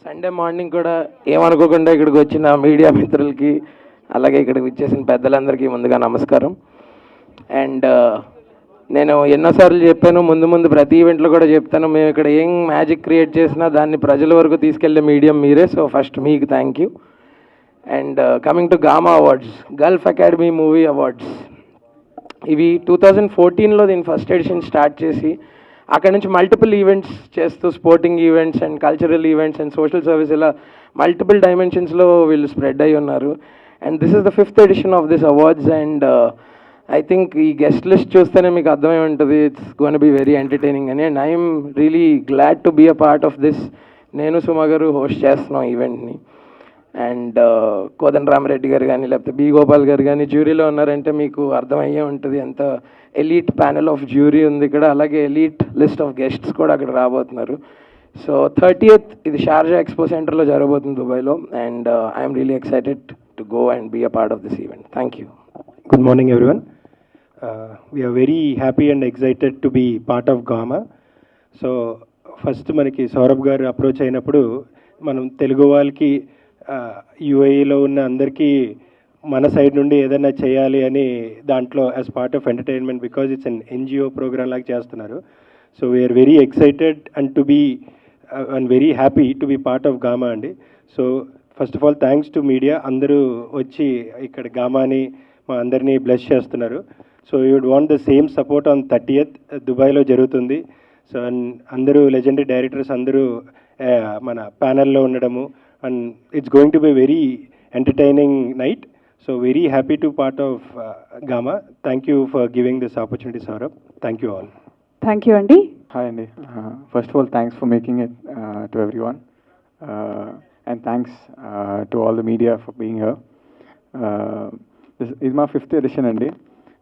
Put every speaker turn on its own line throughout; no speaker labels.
Sunday morning కూడా ఏమనుకోకుండా ఇక్కడికి వచ్చిన మీడియా మిత్రులకి అలాగే ఇక్కడికి వచ్చేసిన పెద్దలందరికీ ముందుగా నమస్కారం. అండ్ నేను ఎన్నోసార్లు చెప్పాను, ముందు ముందు ప్రతి ఈవెంట్లో కూడా చెప్తాను, మేము ఇక్కడ ఏం మ్యాజిక్ క్రియేట్ చేసినా దాన్ని ప్రజల వరకు తీసుకెళ్లే మీడియం మీరే. సో ఫస్ట్ మీకు thank you. And coming to GAMA awards, Gulf Academy Movie Awards, ఇవి 2014లో దీని ఫస్ట్ ఎడిషన్ స్టార్ట్ చేసి అక్కడ నుంచి మల్టిపుల్ ఈవెంట్స్ చేస్తూ sporting events and cultural events and social service ఇలా మల్టిపుల్ డైమెన్షన్స్లో వీళ్ళు స్ప్రెడ్ అయి ఉన్నారు. And this is the 5th edition of this awards. And I think ఈ గెస్ట్ లిస్ట్ చూస్తేనే మీకు అర్థమై ఉంటుంది, it's gonna be very entertaining అని. And I'm really glad to be a part of this. నేను సుమ గారు హోస్ట్ చేస్తున్నాం ఈవెంట్ని. అండ్ కోదండ రామరెడ్డి గారు కానీ లేకపోతే బి గోపాల్ గారు కానీ జ్యూరీలో ఉన్నారంటే మీకు అర్థమయ్యే ఉంటుంది ఎంత ఎలీట్ ప్యానెల్ ఆఫ్ జ్యూరీ ఉంది ఇక్కడ. అలాగే ఎలీట్ లిస్ట్ ఆఫ్ గెస్ట్స్ కూడా అక్కడ రాబోతున్నారు. సో 30th ఇది షార్జా ఎక్స్పో సెంటర్లో జరగబోతుంది దుబాయ్లో. And I'm really excited to go and be a part of this event. Thank you.
Good morning, everyone. We are very happy and excited to be part of GAMA. So first మనకి సౌరభ్ గారు approach అయినప్పుడు మనం తెలుగు వాళ్ళకి యూఏఈలో ఉన్న అందరికీ మన side నుండి ఏదైనా చేయాలి అని దాంట్లో as part of entertainment, because it's an NGO program లాగా చేస్తున్నారు. So we're very excited and to be and very happy to be part of GAMA అండి. So first of all thanks to media, అందరూ వచ్చి ఇక్కడ గామాని మా అందరినీ bless చేస్తున్నారు. So you would want the same support on 30th దుబాయ్లో జరుగుతుంది. సో అందరూ లెజెండరీ డైరెక్టర్స్ అందరూ మన ప్యానెల్లో ఉండడము, and it's going to be very entertaining night. So very happy to part of gamma. Thank you for giving this opportunity Saurabh. Thank you all.
Thank you అండి.
Hi Andy. First of all, thanks for making it to everyone, and thanks to all the media for being here. This is my 5th edition అండి.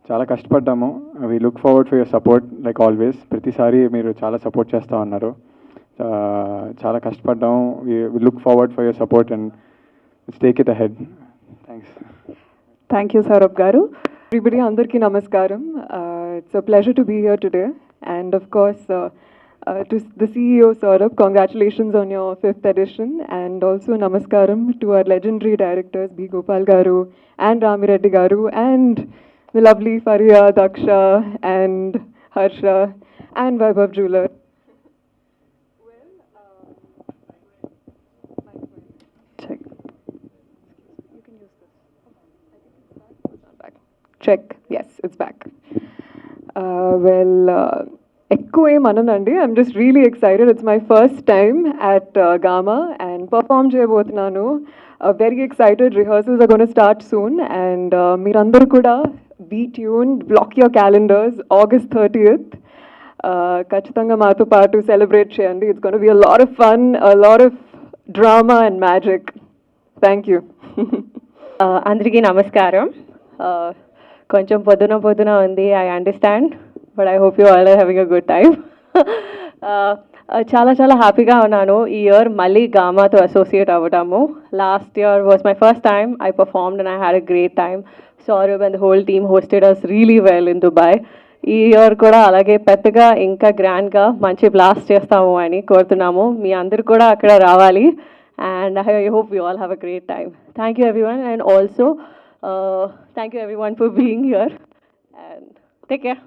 చాలా కష్టపడ్డాము. We look forward for your support like always. ప్రతిసారి మీరు చాలా support చేస్తూ ఉన్నారు. చాలా కష్టపడ్డాము. We look forward for your support and let's take it ahead. Thanks.
Thank you Saurabh గారు. Everybody అందరికీ నమస్కారం. It's a pleasure to be here today. And of course, to the CEO Saurabh, congratulations on your 5th edition. And also namaskaram to our legendary directors B. Gopal Garu and Ramireddy Garu and the lovely Faria, Daksha and Harsha and Vaibhav Jeweler. Check. You can use this. It's not back. Check. Yes, it's back. ఎక్కువ ఏమనండి, I'm just really excited. It's my first time at GAMA and perform చేయబోతున్నాను. Very excited. Rehearsals are gonna start soon. And మీరందరూ కూడా be tuned, block your calendars. August 30th ఖచ్చితంగా మాతో పాటు celebrate చేయండి. It's gonna be a lot of fun, a lot of drama and magic. Thank you.
అందరికీ నమస్కారం. కొంచెం పొద్దున ఉంది, I understand, but I hope you all are having a good time. చాలా హ్యాపీగా ఉన్నాను ఈ ఇయర్ మళ్ళీ గామాతో అసోసియేట్ అవ్వడము. Last year was my first time I performed and I had a great time. Saurabh and the whole team hosted us really well in Dubai. ఈ year కూడా అలాగే పెద్దగా ఇంకా గ్రాండ్గా మంచి బ్లాస్ట్ చేస్తాము అని కోరుతున్నాము. మీ అందరు కూడా అక్కడ రావాలి. And I hope you all have a great time. Thank you everyone. And also thank you everyone for being here and take care.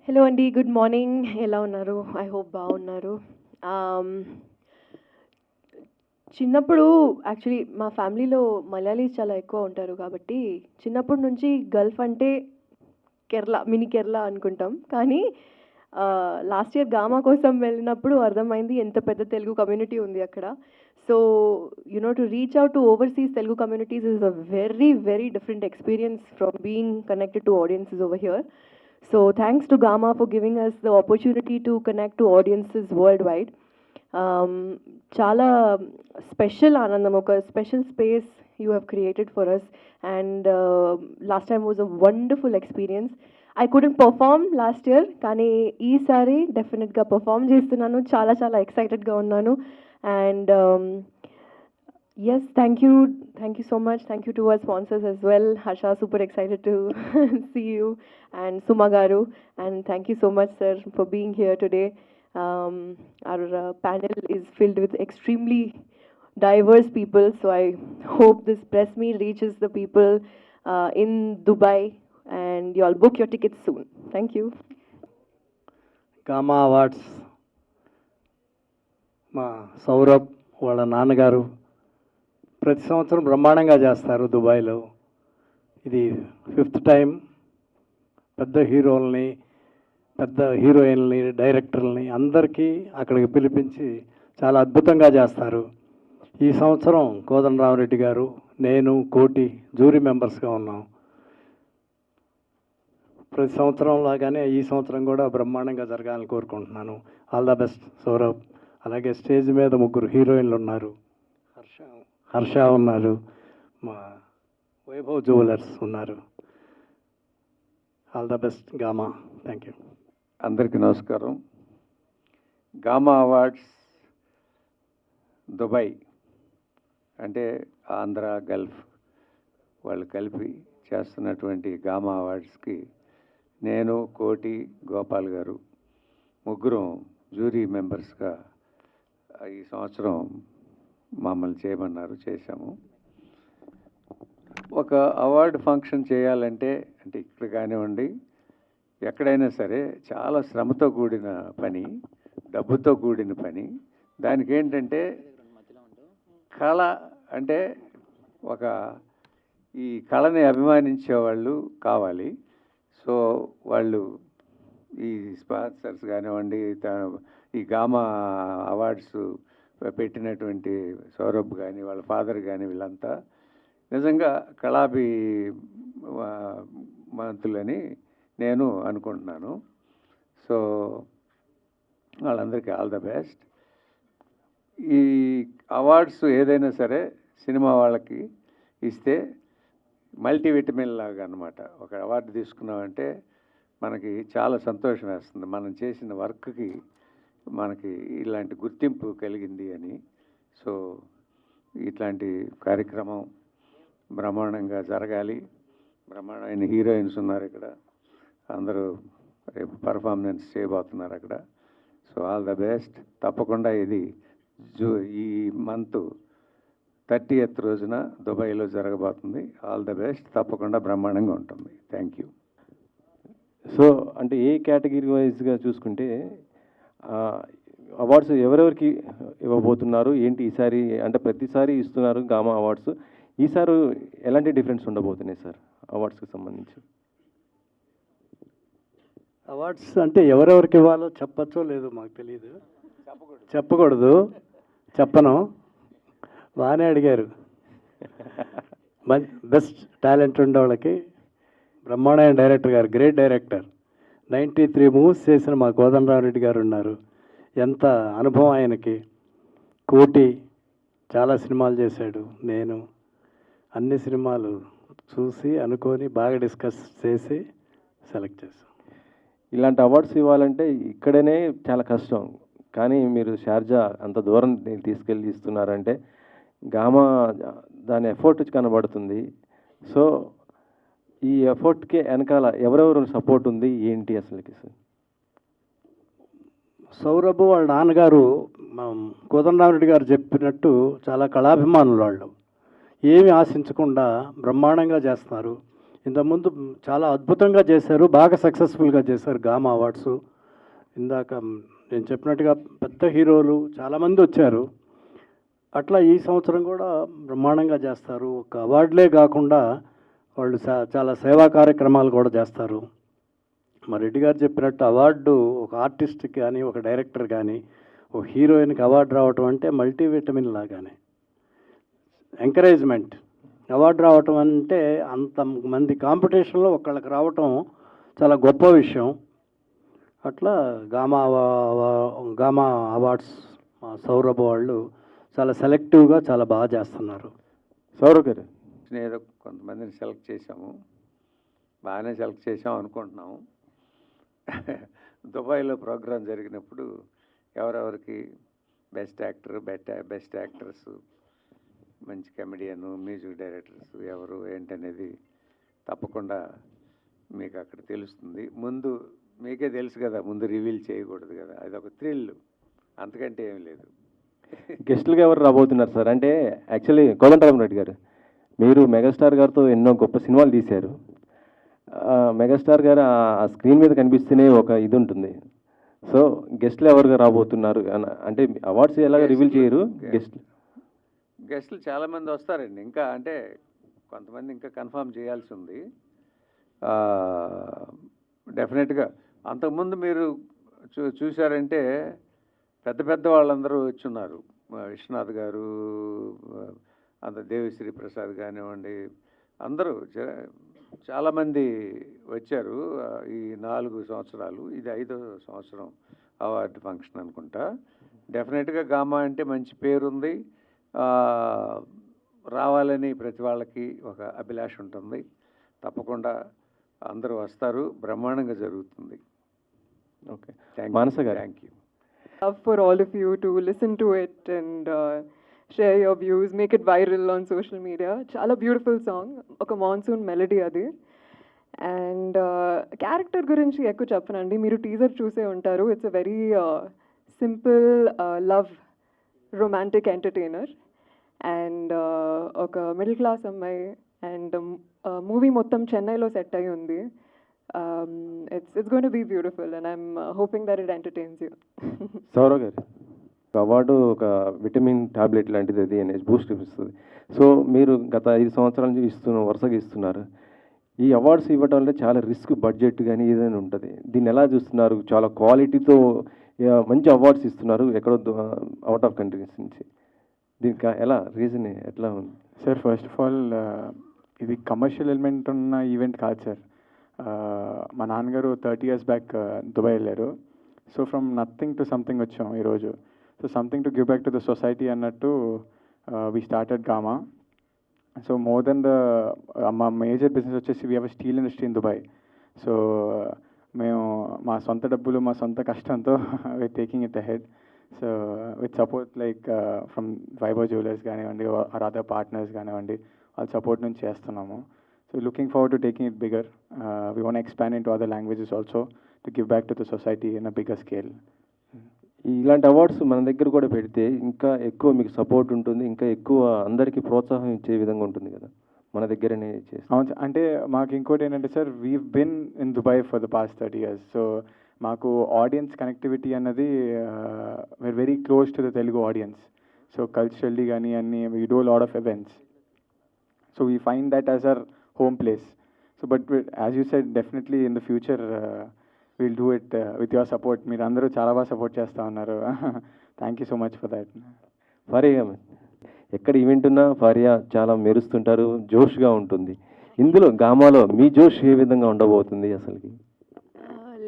Hello అండి, గుడ్ మార్నింగ్. ఎలా ఉన్నారు? ఐ హోప్ బాగున్నారు. చిన్నప్పుడు యాక్చువల్లీ మా ఫ్యామిలీలో మలయాళీస్ చాలా ఎక్కువ ఉంటారు కాబట్టి చిన్నప్పటి నుంచి గల్ఫ్ అంటే కేరళ, మినీ కేరళ అనుకుంటాం. కానీ లాస్ట్ ఇయర్ గామా కోసం వెళ్ళినప్పుడు అర్థమైంది ఎంత పెద్ద తెలుగు కమ్యూనిటీ ఉంది అక్కడ. So, to reach out to overseas Telugu communities is a very, very different experience from being connected to audiences over here. So, thanks to Gama for giving us the opportunity to connect to audiences worldwide. Chala special Anandam, oka special space you have created for us. And last time was a wonderful experience. I couldn't perform last year, kani ee sari definitely ga perform chestunnanu. Chala excited ga unnanu. And yes, thank you so much. Thank you to our sponsors as well. Harsha, super excited to see you, and Suma Garu, and thank you so much sir for being here today. Our panel is filled with extremely diverse people. So I hope this press meet reaches the people in Dubai, and you all book your tickets soon. Thank you.
Gamma awards మా సౌరభ్ వాళ్ళ నాన్నగారు ప్రతి సంవత్సరం బ్రహ్మాండంగా చేస్తారు దుబాయ్లో. ఇది 5th time. పెద్ద హీరోల్ని, పెద్ద హీరోయిన్ని, డైరెక్టర్లని అందరికీ అక్కడికి పిలిపించి చాలా అద్భుతంగా చేస్తారు. ఈ సంవత్సరం కోదండరామరెడ్డి గారు, నేను, కోటి జ్యూరీ మెంబర్స్గా ఉన్నాం. ప్రతి సంవత్సరం లాగానే ఈ సంవత్సరం కూడా బ్రహ్మాండంగా జరగాలని కోరుకుంటున్నాను. All the best Saurabh. అలాగే స్టేజ్ మీద 3 హీరోయిన్లు ఉన్నారు. హర్ష ఉన్నారు, మా వైభవ్ జ్యువెలర్స్ ఉన్నారు. All the best gamma. Thank you.
అందరికీ నమస్కారం. గామా అవార్డ్స్ దుబాయ్ అంటే ఆంధ్ర గల్ఫ్ వాళ్ళు కలిపి చేస్తున్నటువంటి గామా అవార్డ్స్కి నేను, కోటి, గోపాల్ గారు ముగ్గురం జ్యూరీ మెంబర్స్గా ఈ సంవత్సరం మమ్మల్ని చేయమన్నారు, చేశాము. ఒక అవార్డు ఫంక్షన్ చేయాలంటే అంటే ఇక్కడ కానివ్వండి ఎక్కడైనా సరే చాలా శ్రమతో కూడిన పని, డబ్బుతో కూడిన పని. దానికి ఏంటంటే కళ అంటే ఒక ఈ కళని అభిమానించే వాళ్ళు కావాలి. సో వాళ్ళు ఈ స్పాన్సర్స్ కానివ్వండి, ఈ గామా అవార్డ్స్ పెట్టినటువంటి సౌరభ్ కానీ వాళ్ళ ఫాదర్ కానీ వీళ్ళంతా నిజంగా మంతులని నేను అనుకుంటున్నాను. సో వాళ్ళందరికీ ఆల్ ద బెస్ట్. ఈ అవార్డ్స్ ఏదైనా సరే సినిమా వాళ్ళకి ఇస్తే మల్టీవిటమిన్ లాగా అనమాట. ఒక అవార్డు తీసుకున్నామంటే మనకి చాలా సంతోషం వేస్తుంది, మనం చేసిన వర్క్కి మనకి ఇలాంటి గుర్తింపు కలిగింది అని. సో ఇట్లాంటి కార్యక్రమం బ్రహ్మాండంగా జరగాలి. బ్రహ్మాండమైన హీరోయిన్స్ ఉన్నారు ఇక్కడ, అందరూ రేపు పర్ఫార్మెన్స్ చేయబోతున్నారు అక్కడ. So all the best. తప్పకుండా ఇది ఈ మంత్ 30th రోజున దుబాయ్లో జరగబోతుంది. All the best. తప్పకుండా బ్రహ్మాండంగా ఉంటుంది. Thank you.
సో అంటే ఏ కేటగిరీ వైజ్గా చూసుకుంటే అవార్డ్స్ ఎవరెవరికి ఇవ్వబోతున్నారు ఏంటి ఈసారి? అంటే ప్రతిసారి ఇస్తున్నారు గామా అవార్డ్స్, ఈసారి ఎలాంటి డిఫరెన్స్ ఉండబోతున్నాయి సార్ అవార్డ్స్కి సంబంధించి?
అవార్డ్స్ అంటే ఎవరెవరికి ఇవ్వాలో చెప్పచ్చో లేదో మాకు తెలియదు, చెప్పకూడదు. చెప్పను. బాగానే అడిగారు. బెస్ట్ టాలెంట్ ఉండే వాళ్ళకి బ్రహ్మాండమైన డైరెక్టర్ గారు, గ్రేట్ డైరెక్టర్, 93 మూవీస్ చేసిన మా కోదండరామరెడ్డి గారు ఉన్నారు. ఎంత అనుభవం ఆయనకి. కోటి చాలా సినిమాలు చేశాడు. నేను అన్ని సినిమాలు చూసి అనుకొని బాగా డిస్కస్ చేసి సెలెక్ట్ చేశాను.
ఇలాంటి అవార్డ్స్ ఇవ్వాలంటే ఇక్కడనే చాలా కష్టం, కానీ మీరు షార్జా అంత దూరం తీసుకెళ్ళి ఇస్తున్నారంటే గామా దాని ఎఫర్ట్ కనబడుతుంది. సో ఈ ఎఫర్ట్కి వెనకాల ఎవరెవరు సపోర్ట్ ఉంది ఏంటి అసలుకి సార్?
సౌరభ్ వాళ్ళ నాన్నగారు కోదండరామరెడ్డి గారు చెప్పినట్టు చాలా కళాభిమానులు వాళ్ళు. ఏమి ఆశించకుండా బ్రహ్మాండంగా చేస్తున్నారు. ఇంతకుముందు చాలా అద్భుతంగా చేశారు, బాగా సక్సెస్ఫుల్గా చేశారు గామా అవార్డ్స్. ఇందాక నేను చెప్పినట్టుగా పెద్ద హీరోలు చాలామంది వచ్చారు. అట్లా ఈ సంవత్సరం కూడా బ్రహ్మాండంగా చేస్తారు. ఒక అవార్డులే కాకుండా వాళ్ళు చాలా సేవా కార్యక్రమాలు కూడా చేస్తారు. మా రెడ్డి గారు చెప్పినట్టు అవార్డు ఒక ఆర్టిస్ట్కి కానీ, ఒక డైరెక్టర్ కానీ, ఒక హీరోయిన్కి అవార్డు రావటం అంటే మల్టీవిటమిన్ లాగానే ఎంకరేజ్మెంట్. అవార్డు రావటం అంటే అంతమంది కాంపిటీషన్లో ఒకళ్ళకి రావటం చాలా గొప్ప విషయం. అట్లా గామా అవార్డ్స్ మా సౌరభ్ వాళ్ళు చాలా సెలెక్టివ్గా చాలా బాగా చేస్తున్నారు.
సౌరవ్ గారు,
ఏదో కొంతమందిని సెలెక్ట్ చేశాము, బాగానే సెలెక్ట్ చేసాం అనుకుంటున్నాము. దుబాయ్లో ప్రోగ్రాం జరిగినప్పుడు ఎవరెవరికి బెస్ట్ యాక్టర్, బెస్ట్ యాక్టర్స్, మంచి కమెడియన్, మ్యూజిక్ డైరెక్టర్స్ ఎవరు ఏంటనేది తప్పకుండా మీకు అక్కడ తెలుస్తుంది. ముందు మీకే తెలుసు కదా, ముందు రివీల్ చేయకూడదు కదా, అది ఒక థ్రిల్, అంతకంటే ఏం లేదు.
గెస్టులుగా ఎవరు రాబోతున్నారు సార్? అంటే యాక్చువల్లీ కోదండరామరెడ్డి గారు, మీరు మెగాస్టార్ గారితో ఎన్నో గొప్ప సినిమాలు తీశారు. మెగాస్టార్ గారు ఆ స్క్రీన్ మీద కనిపిస్తేనే ఒక ఇది ఉంటుంది. సో గెస్ట్లు ఎవరుగా రాబోతున్నారు అంటే అవార్డ్స్ ఎలాగ రివీల్ చేయరు
గెస్టులు చాలామంది వస్తారండి. ఇంకా అంటే కొంతమంది ఇంకా కన్ఫర్మ్ చేయాల్సి ఉంది. డెఫినెట్గా అంతకుముందు మీరు చూశారంటే పెద్ద పెద్ద వాళ్ళందరూ వచ్చున్నారు. విశ్వనాథ్ గారు, అంత దేవిశ్రీ ప్రసాద్ కానివ్వండి, అందరూ చాలామంది వచ్చారు. ఈ 4 సంవత్సరాలు, ఇది 5వ సంవత్సరం అవార్డు ఫంక్షన్ అనుకుంటా. డెఫినెట్గా గామా అంటే మంచి పేరుంది. రావాలని ప్రతి వాళ్ళకి ఒక అభిలాష ఉంటుంది. తప్పకుండా అందరూ వస్తారు. బ్రహ్మాండంగా జరుగుతుంది.
ఓకే, మానస గారు.
Thank you.
Love for all of you to listen to it and share your views, make it viral on social media. Chala beautiful song, oka monsoon melody adi. And character gurinchi ekku cheppanandi, మీరు teaser చూసే ఉంటారు. It's a very simple love romantic entertainer and oka middle class అమ్మాయి and movie మొత్తం చెన్నైలో set అయి ఉంది. It's going to be beautiful and I'm hoping that it entertains you.
Sourav గారు, award ఒక విటమిన్ టాబ్లెట్ లాంటిది, అది అనేది బూస్ట్ ఇస్తుంది. సో మీరు గత 5 సంవత్సరాల నుంచి వరుసగా ఇస్తున్నారు. ఈ అవార్డ్స్ ఇవ్వడం వల్ల చాలా రిస్క్, బడ్జెట్ కానీ ఏదైనా ఉంటుంది. దీన్ని ఎలా చూస్తున్నారు? చాలా క్వాలిటీతో మంచి అవార్డ్స్ ఇస్తున్నారు ఎక్కడో అవుట్ ఆఫ్ కంట్రీస్ నుంచి. దీనికి ఎలా రీజన్ ఎట్లా ఉంది
సార్? ఫస్ట్ ఆఫ్ ఆల్ ఇది కమర్షియల్ ఎలిమెంట్ ఉన్న ఈవెంట్ కాదు సార్. మా నాన్నగారు 30 years బ్యాక్ దుబాయ్ వెళ్ళారు. So from nothing to something వచ్చాం ఈరోజు. So something to give back to the society అన్నట్టు we started GAMA. So more than మా మేజర్ బిజినెస్ వచ్చేసి we have steel industry in Dubai. So మేము మా సొంత డబ్బులు, మా సొంత కష్టంతో we're taking it ahead. So with support like from Vaibhav jewellers కానివ్వండి, ఆర్ అదర్ పార్ట్నర్స్ కానివ్వండి, వాళ్ళ సపోర్ట్ నుంచి చేస్తున్నాము. So looking forward to taking it bigger. We want to expand into other languages also to give back to the society in a bigger scale.
ఇలాంటి awards మన దగ్గర కూడా పెడితే ఇంకా ఎక్కువ మీకు సపోర్ట్ ఉంటుంది, ఇంకా ఎక్కువ అందరికీ ప్రోత్సాహం ఇచ్చే విధంగా ఉంటుంది కదా, మన దగ్గరనే చేస్తాం.
అవును, అంటే మాకు ఇంకోటి ఏంటంటే sir, we've been in Dubai for the past 30 years. So మాకు ఆడియన్స్ కనెక్టివిటీ అన్నది we're very close to the Telugu audience. So culturally కానీ అన్ని we do a lot of events. So we find that as our home place. So but as you said, definitely in the future we'll do it with your support. మీరు అందరూ చాలా బాగా support చేస్తూ ఉన్నారు. Thank you so much for that.
Faria, ఎక్కడ event ఉన్నా ఫారియా చాలా మెరుస్తుంటారు, జోష్గా ఉంటుంది. ఇందులో గామాలో మీ జోష్ ఏ విధంగా ఉండబోతుంది అసలుకి?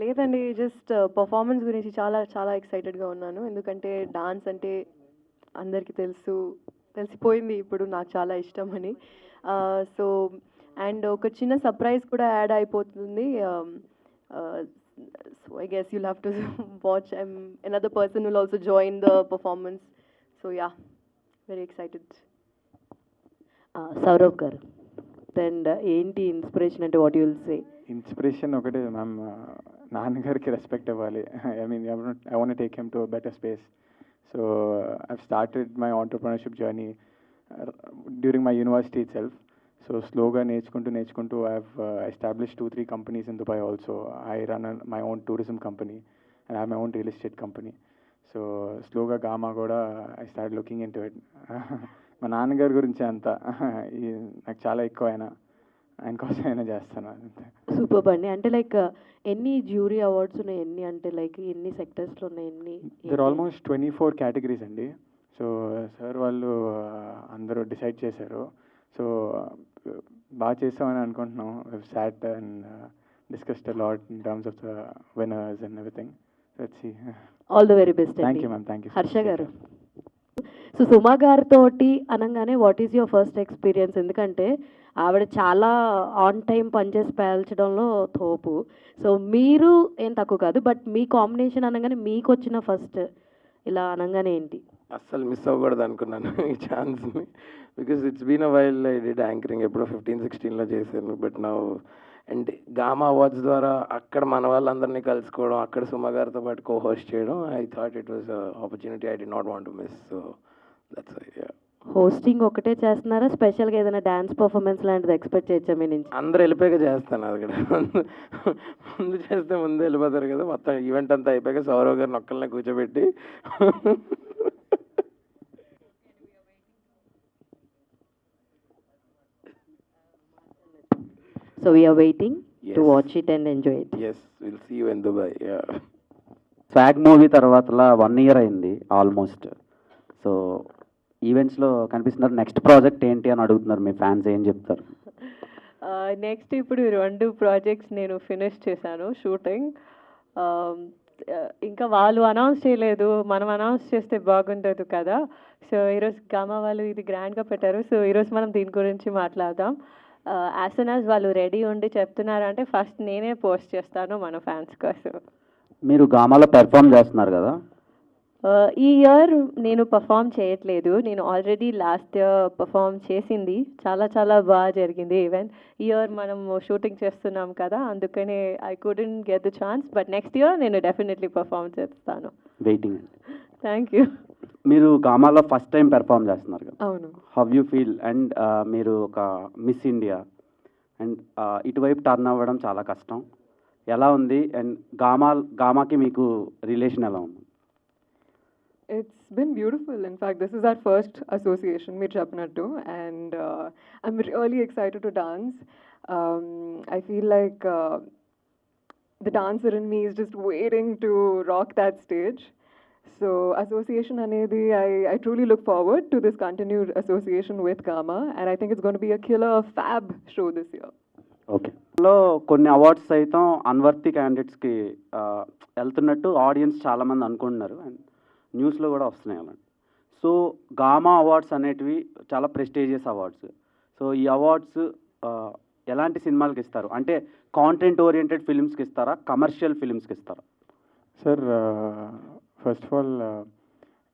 లేదండి, జస్ట్ పర్ఫార్మెన్స్ గురించి చాలా చాలా ఎక్సైటెడ్గా ఉన్నాను. ఎందుకంటే డాన్స్ అంటే అందరికీ తెలిసిపోయింది ఇప్పుడు నాకు చాలా ఇష్టం అని. సో అండ్ ఒక చిన్న సర్ప్రైజ్ కూడా యాడ్ అయిపోతుంది. So I guess you'll have to watch. Another person will also join the performance. So yeah, very excited.
Saurav గారు, దెన్ ఏంటి ఇన్స్పిరేషన్ అంటే what you will say?
Inspiration ఒకటే మ్యామ్, నాన్నగారికి రెస్పెక్ట్ ఇవ్వాలి. I mean I want take him to better space. So I've started my entrepreneurship journey during my university itself. So స్లోగా నేర్చుకుంటూ I have established 2-3 companies in Dubai also. I run my own tourism company and I have my own real estate company. So స్లోగా gamma కూడా I start looking in to it. మా నాన్నగారి గురించి అంతా నాకు చాలా ఎక్కువ ఆయన కోసం అయినా చేస్తాను.
సూపర్ అండి. అంటే లైక్ ఎన్ని జ్యూరీ అవార్డ్స్ ఉన్నాయి, ఎన్ని అంటే లైక్ ఎన్ని సెక్టర్స్లో ఉన్నాయి, ఎన్ని?
దర్ ఆల్మోస్ట్ 24 categories అండి. సో సార్ వాళ్ళు అందరూ డిసైడ్ చేశారు. సో బాగా చేస్తామని అనుకుంటున్నాం. we've sat and discussed a lot in terms of the winners and everything. Let's see.
All the very best.
Thank you ma'am, thank you.
Harsha గారు, so సుమా గారితో అనగానే what is your first experience? ఎందుకంటే ఆవిడ చాలా on time పనిచేసి పేల్చడంలో తోపు. So మీరు ఏం తక్కువ కాదు, బట్ మీ కాంబినేషన్ అనగానే మీకు వచ్చిన ఫస్ట్ ఇలా అనగానే ఏంటి?
అస్సలు మిస్ అవ్వకూడదు అనుకున్నాను ఈ ఛాన్స్ని, because it's been a while. I did anchoring ఎప్పుడో 15-16లో చేశాను, but now and GAMA awards ద్వారా అక్కడ మన వాళ్ళందరినీ కలుసుకోవడం, అక్కడ సుమ గారితో పాటు కో హోస్ట్ చేయడం, I thought it was opportunity I'd not want to miss. So that's
hosting ఒకటే చేస్తున్నారా, స్పెషల్గా ఏదైనా డ్యాన్స్ పర్ఫార్మెన్స్ లాంటిది ఎక్స్పెక్ట్ చేయొచ్చా మీ నుంచి?
అందరు వెళ్ళిపోయాక చేస్తాను అక్కడ. ముందు చేస్తే ముందు వెళ్ళిపోతారు కదా, మొత్తం ఈవెంట్ అంతా అయిపోయాక సౌరవ్ గారిని ఒక్కళ్ళనే కూర్చోబెట్టి
So we are waiting to
Yes.
watch it and enjoy it.
Yes will see you in Dubai.
Swag movie తర్వాతలా 1 year అయింది ఆల్మోస్ట్. సో ఈవెంట్స్లో కనిపిస్తున్నారు. నెక్స్ట్ ప్రాజెక్ట్ ఏంటి అని అడుగుతున్నారు మీ ఫ్యాన్స్, ఏం చెప్తారు?
నెక్స్ట్ ఇప్పుడు 2 ప్రాజెక్ట్స్ నేను ఫినిష్ చేశాను షూటింగ్. ఇంకా వాళ్ళు అనౌన్స్ చేయలేదు, మనం అనౌన్స్ చేస్తే బాగుండదు కదా. సో ఈరోజు గామా వాళ్ళు ఇది గ్రాండ్గా పెట్టారు. సో ఈరోజు మనం దీని గురించి మాట్లాడదాం. యాజ్ సూన్ యాజ్ వాళ్ళు రెడీ ఉండి చెప్తున్నారంటే ఫస్ట్ నేనే పోస్ట్ చేస్తాను మన ఫ్యాన్స్ కోసం.
మీరు గామాలో పెర్ఫామ్ చేస్తున్నారు కదా,
ఈ ఇయర్ నేను పర్ఫామ్ చేయట్లేదు. నేను ఆల్రెడీ లాస్ట్ ఇయర్ పర్ఫామ్ చేసింది, చాలా చాలా బాగా జరిగింది ఈవెంట్. ఈ ఇయర్ మనం షూటింగ్ చేస్తున్నాం కదా, అందుకనే I couldn't get the chance. But next year నేను డెఫినెట్లీ పర్ఫామ్ చేస్తాను.
వెయిటింగ్ అండి.
Thank you.
మీరు గామాలో ఫస్ట్ టైం పెర్ఫామ్ చేస్తున్నారు కదా,
అవును.
How you feel? అండ్ మీరు ఒక మిస్ ఇండియా అండ్ ఇటువైపు టర్న్ అవ్వడం చాలా కష్టం. ఎలా ఉంది? అండ్ గామాకి మీకు రిలేషన్ ఎలా ఉంది?
It's been beautiful. In fact, this is our first association, Mir Chapnattu, and I'm really excited to dance. I feel like the dancer in me is just waiting to rock that stage. So, association anedi, I truly look forward to this continued association with Gama, and I think it's going to be a killer fab show this year.
Okay. లో కొన్ని awards సైతం unworthy క్యాండిడేట్స్కి వెళ్తున్నట్టు audience చాలామంది అనుకుంటున్నారు, and న్యూస్లో కూడా వస్తున్నాయి అలాంటి. సో గామా అవార్డ్స్ అనేటివి చాలా ప్రెస్టీజియస్ అవార్డ్స్. సో ఈ అవార్డ్స్ ఎలాంటి సినిమాలకి ఇస్తారు? అంటే కాంటెంట్ ఓరియంటెడ్ ఫిల్మ్స్కి ఇస్తారా, కమర్షియల్ ఫిల్మ్స్కి ఇస్తారా?
సార్ ఫస్ట్ ఆఫ్ ఆల్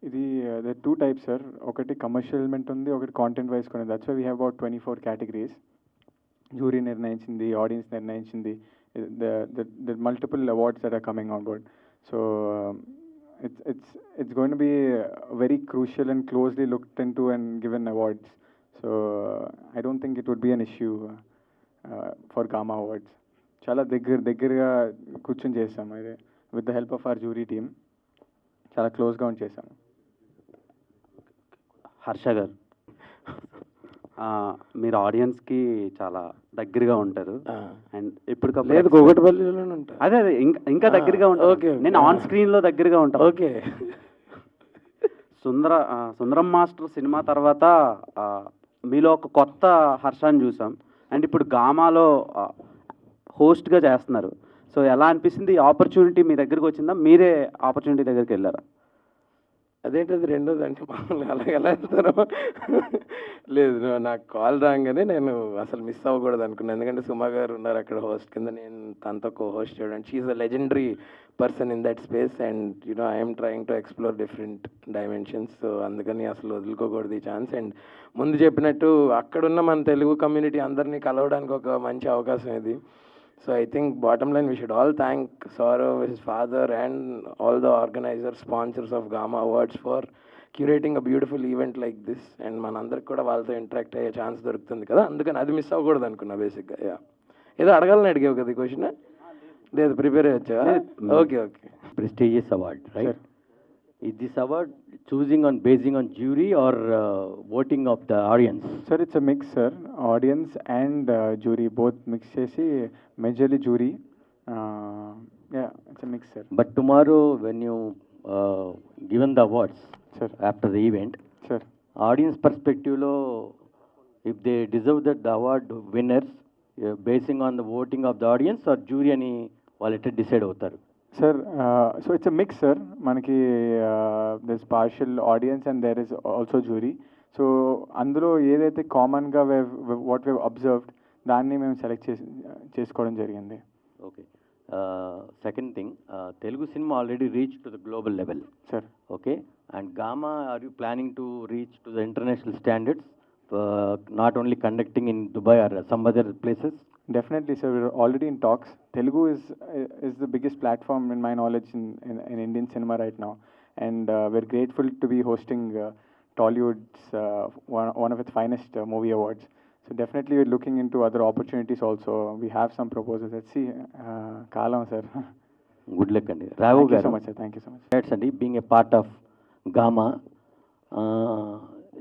ఇది ద 2 types సార్. ఒకటి కమర్షియల్ ఎలిమెంట్ ఉంది, ఒకటి కాంటెంట్ వైజ్ కూడా. That's why we have about 24 categories. Jury నిర్ణయించింది, ఆడియన్స్ నిర్ణయించింది, the multiple awards that are coming on board. So it's going to be very crucial and closely looked into and given awards. So I don't think it would be an issue for Gama Awards. చాలా దగ్గరగా కూర్చొని చేసాము ఇది, with the help of our jury team చాలా క్లోజ్గా ఉండి చేసాము.
హర్ష గారు, మీరు ఆడియన్స్కి చాలా దగ్గరగా ఉంటారు అండ్
లేదు కూకట్పల్లిలోనే ఉంటారు.
అదే ఇంకా దగ్గరగా ఉంటారు.
ఓకే,
నేను ఆన్ స్క్రీన్లో దగ్గరగా ఉంటాను.
ఓకే.
సుందరం మాస్టర్ సినిమా తర్వాత మీలో ఒక కొత్త హర్షాన్ని చూసాం, అండ్ ఇప్పుడు గామాలో హోస్ట్గా చేస్తున్నారు. సో ఎలా అనిపిస్తుంది? ఈ ఆపర్చునిటీ మీ దగ్గరికి వచ్చిందా, మీరే ఆపర్చునిటీ దగ్గరికి వెళ్ళారా?
అదేంటది రెండోది అంటే మామూలుగా అలాగే ఎలా వెళ్తారు? లేదు, నాకు కాల్ రాగానే నేను అసలు మిస్ అవ్వకూడదు అనుకున్నాను, ఎందుకంటే సుమా గారు ఉన్నారు అక్కడ హోస్ట్ కింద, నేను తనతో కో హోస్ట్ చేయడం. She's a legendary person in that space, and you know I'm trying to explore different dimensions. So అందుకని అసలు వదులుకోకూడదు ఈ ఛాన్స్. అండ్ ముందు చెప్పినట్టు అక్కడున్న మన తెలుగు కమ్యూనిటీ అందరినీ కలవడానికి ఒక మంచి అవకాశం ఇది. So I think bottom line, we should all thank Saurav, his father, and all the organizers, sponsors of Gama Awards for curating a beautiful event like this. And మనందరికి కూడా వాళ్ళతో ఇంటరాక్ట్ అయ్యే ఛాన్స్ దొరుకుతుంది కదా, అందుకని అది మిస్ అవ్వకూడదు అనుకున్నా బేసిక్గా. యా, ఏదో అడగాలని అడిగావు కదా ఈ క్వశ్చన్? లేదు, ప్రిపేర్ అయ్యొచ్చా? Okay okay.
Prestigious award, right? Sure. Is this award basing on jury or voting of the audience?
Sir, it's a mix, sir. Audience and jury both mix chesi, majorly jury. Yeah, it's a mix, sir.
But tomorrow when you given the awards,
sir,
after the event,
sir,
audience perspective lo, if they deserve that the award winners, basing on the voting of the audience or jury ani వాళ్ళు decide అవుతారు?
Sir so it's a mix sir. మనకి there is partial audience and there is also jury. So అందులో ఏదైతే కామన్గా what wave observed దాన్ని మేము select చేసుకోవడం జరిగింది.
Okay. Second thing, Telugu cinema already reach to the global level.
Sir
okay, And Gamma, are you planning to reach to the international standards, not only conducting in Dubai or some other places?
Definitely, sir. We're already in talks. Telugu is the biggest platform, in my knowledge, in Indian cinema right now, and we're grateful to be hosting Tollywood's one of its finest movie awards. So definitely, we're looking into other opportunities also. We have some proposals. Let's see. Kalam, sir.
Good luck అండి. రావు
Thank you so
గారు,
much, sir. Thank you so much.
Congrats అండి, being a part of GAMA.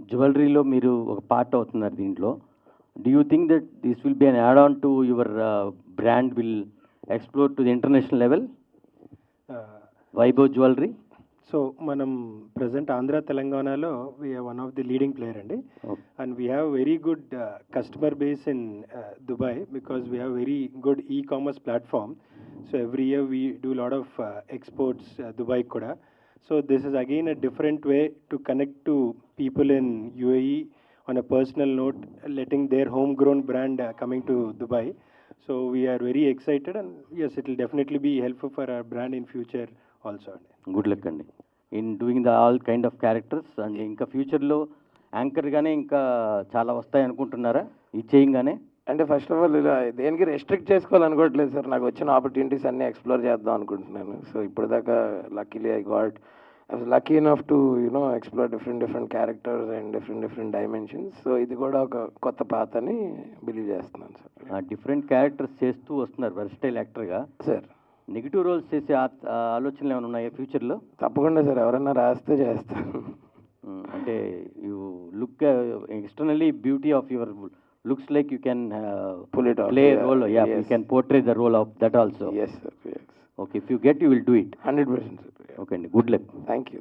జ్యువెలరీలో మీరు ఒక part అవుతున్నారు దీంట్లో. Do you think that this will be an add-on to your brand will explore to the international level? Vaibhav Jewelry?
So మనం present Andhra తెలంగాణలో we're one of the leading player అండి, and we have very good customer base in Dubai because we have very good e commerce platform. So every year we do lot of exports Dubai కూడా. So this is again a different way to connect to people in UAE on a personal note, letting their homegrown brand coming to Dubai. So we are very excited, and yes, it will definitely be helpful for our brand in future also.
Good luck అండి in doing the all kind of characters. And ఇంకా ఫ్యూచర్లో యాంకర్గానే ఇంకా చాలా వస్తాయి అనుకుంటున్నారా ఇది చేయంగానే?
అంటే ఫస్ట్ ఆఫ్ ఆల్ ఇలా దేనికి రెస్ట్రిక్ట్ చేసుకోవాలనుకోవట్లేదు సార్. నాకు వచ్చిన ఆపర్చునిటీస్ అన్నీ ఎక్స్ప్లోర్ చేద్దాం అనుకుంటున్నాను. సో ఇప్పటిదాకా luckily I was lucky enough to, explore different characters and different dimensions. So ఇది కూడా ఒక కొత్త పాత అని బిలీవ్ చేస్తున్నాను సార్.
డిఫరెంట్ క్యారెక్టర్స్ చేస్తూ వస్తున్నారు వెర్సటైల్ యాక్టర్గా.
సార్
నెగిటివ్ రోల్స్ చేసే ఆలోచనలు ఏమైనా ఉన్నాయా ఫ్యూచర్లో?
తప్పకుండా సార్, ఎవరైనా రాస్తే చేస్తాను.
అంటే you look externally beauty of your looks like you can
Pull it off.
Play
Yeah,
role, you
yes.
Can portray the role of that also.
Yes sir, yes.
Okay, if you get you will do it.
100% sir.
Okay అండి, good luck.
Thank you.